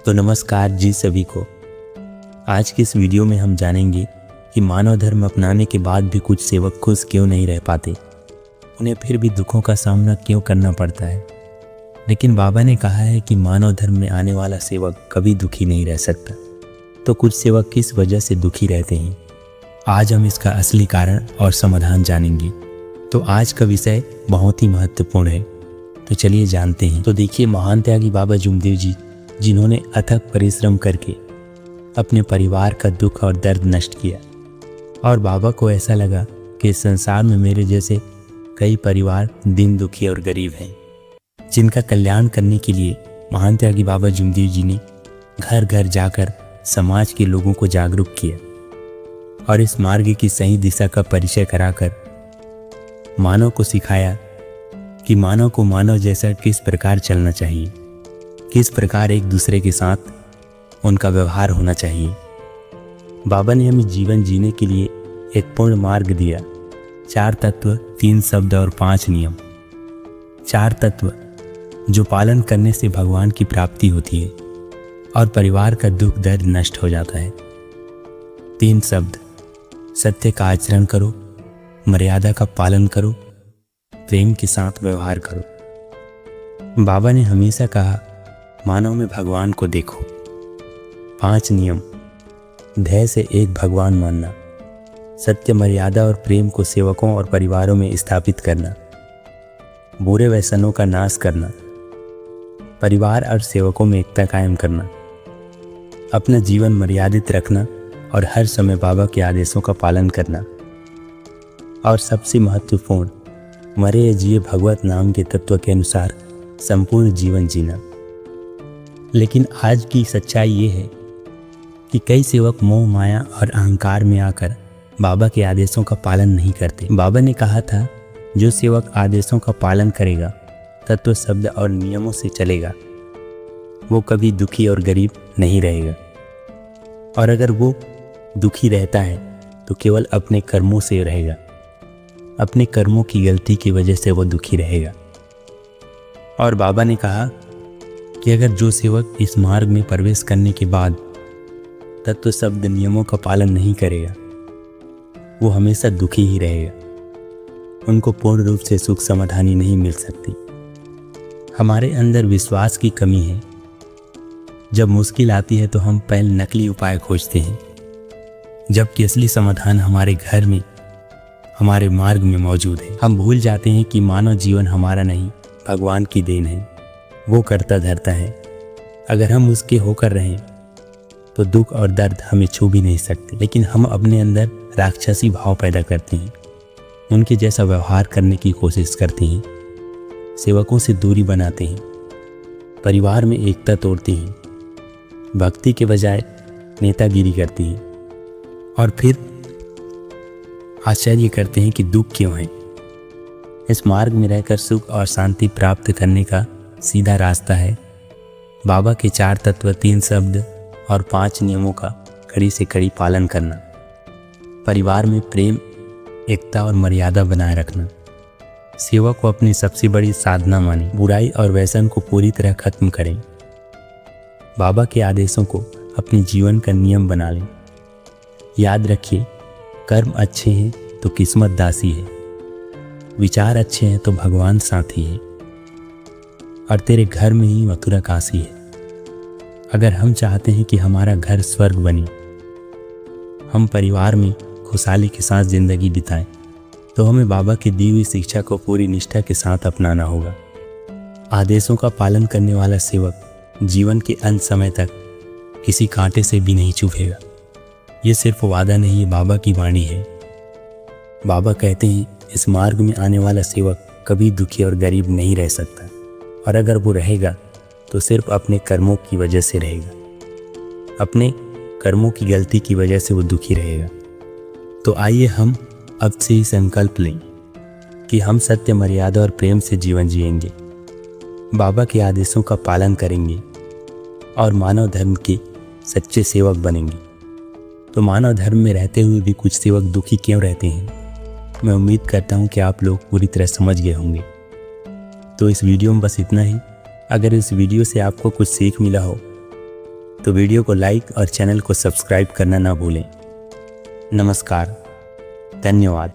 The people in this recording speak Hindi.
तो नमस्कार जी सभी को। आज की इस वीडियो में हम जानेंगे कि मानव धर्म अपनाने के बाद भी कुछ सेवक खुश क्यों नहीं रह पाते, उन्हें फिर भी दुखों का सामना क्यों करना पड़ता है। लेकिन बाबा ने कहा है कि मानव धर्म में आने वाला सेवक कभी दुखी नहीं रह सकता। तो कुछ सेवक किस वजह से दुखी रहते हैं, आज हम इसका असली कारण और समाधान जानेंगे। तो आज का विषय बहुत ही महत्वपूर्ण है, तो चलिए जानते हैं। तो देखिए, महान त्यागी बाबा जुमदेव जी, जिन्होंने अथक परिश्रम करके अपने परिवार का दुख और दर्द नष्ट किया, और बाबा को ऐसा लगा कि इस संसार में मेरे जैसे कई परिवार दिन दुखी और गरीब हैं, जिनका कल्याण करने के लिए महान त्यागी बाबा जुमदेव जी ने घर घर जाकर समाज के लोगों को जागरूक किया और इस मार्ग की सही दिशा का परिचय कराकर मानव को सिखाया कि मानव को मानव जैसा किस प्रकार चलना चाहिए, किस प्रकार एक दूसरे के साथ उनका व्यवहार होना चाहिए। बाबा ने हमें जीवन जीने के लिए एक पूर्ण मार्ग दिया। 4 तत्व, 3 शब्द और 5 नियम। 4 तत्व जो पालन करने से भगवान की प्राप्ति होती है और परिवार का दुख दर्द नष्ट हो जाता है। 3 शब्द, सत्य का आचरण करो, मर्यादा का पालन करो, प्रेम के साथ व्यवहार करो। बाबा ने हमेशा कहा, मानव में भगवान को देखो। 5 नियम, धैर्य से एक भगवान मानना, सत्य, मर्यादा और प्रेम को सेवकों और परिवारों में स्थापित करना, बुरे व्यसनों का नाश करना, परिवार और सेवकों में एकता कायम करना, अपना जीवन मर्यादित रखना और हर समय बाबा के आदेशों का पालन करना, और सबसे महत्वपूर्ण, मरे या जिए भगवत नाम के तत्व के अनुसार संपूर्ण जीवन जीना। लेकिन आज की सच्चाई ये है कि कई सेवक मोह माया और अहंकार में आकर बाबा के आदेशों का पालन नहीं करते। बाबा ने कहा था, जो सेवक आदेशों का पालन करेगा, तत्व शब्द और नियमों से चलेगा, वो कभी दुखी और गरीब नहीं रहेगा। और अगर वो दुखी रहता है तो केवल अपने कर्मों से रहेगा, अपने कर्मों की गलती की वजह से वो दुखी रहेगा। और बाबा ने कहा कि अगर जो सेवक इस मार्ग में प्रवेश करने के बाद तत्व शब्द नियमों का पालन नहीं करेगा, वो हमेशा दुखी ही रहेगा। उनको पूर्ण रूप से सुख समाधानी नहीं मिल सकती। हमारे अंदर विश्वास की कमी है। जब मुश्किल आती है तो हम पहले नकली उपाय खोजते हैं, जबकि असली समाधान हमारे घर में, हमारे मार्ग में मौजूद है। हम भूल जाते हैं कि मानव जीवन हमारा नहीं, भगवान की देन है। वो करता धरता है। अगर हम उसके होकर रहें तो दुख और दर्द हमें छू भी नहीं सकते। लेकिन हम अपने अंदर राक्षसी भाव पैदा करते हैं, उनके जैसा व्यवहार करने की कोशिश करते हैं, सेवकों से दूरी बनाते हैं, परिवार में एकता तोड़ते हैं, भक्ति के बजाय नेतागिरी करते हैं, और फिर आश्चर्य करते हैं कि दुख क्यों है। इस मार्ग में रहकर सुख और शांति प्राप्त करने का सीधा रास्ता है बाबा के 4 तत्व, 3 शब्द और 5 नियमों का कड़ी से कड़ी पालन करना, परिवार में प्रेम, एकता और मर्यादा बनाए रखना, सेवा को अपनी सबसे बड़ी साधना माने, बुराई और व्यसन को पूरी तरह खत्म करें, बाबा के आदेशों को अपने जीवन का नियम बना लें। याद रखिए, कर्म अच्छे हैं तो किस्मत दासी है, विचार अच्छे हैं तो भगवान साथी है, और तेरे घर में ही मथुरा काशी है। अगर हम चाहते हैं कि हमारा घर स्वर्ग बने, हम परिवार में खुशहाली के साथ जिंदगी बिताएं, तो हमें बाबा की दी हुई शिक्षा को पूरी निष्ठा के साथ अपनाना होगा। आदेशों का पालन करने वाला सेवक जीवन के अंत समय तक किसी कांटे से भी नहीं चुभेगा। ये सिर्फ वादा नहीं है, बाबा की वाणी है। बाबा कहते हैं, इस मार्ग में आने वाला सेवक कभी दुखी और गरीब नहीं रह सकता, और अगर वो रहेगा तो सिर्फ अपने कर्मों की वजह से रहेगा, अपने कर्मों की गलती की वजह से वो दुखी रहेगा। तो आइए हम अब से ही संकल्प लें कि हम सत्य, मर्यादा और प्रेम से जीवन जिएंगे, बाबा के आदेशों का पालन करेंगे और मानव धर्म के सच्चे सेवक बनेंगे। तो मानव धर्म में रहते हुए भी कुछ सेवक दुखी क्यों रहते हैं, मैं उम्मीद करता हूँ कि आप लोग पूरी तरह समझ गए होंगे। तो इस वीडियो में बस इतना ही। अगर इस वीडियो से आपको कुछ सीख मिला हो तो वीडियो को लाइक और चैनल को सब्सक्राइब करना ना भूलें। नमस्कार, धन्यवाद।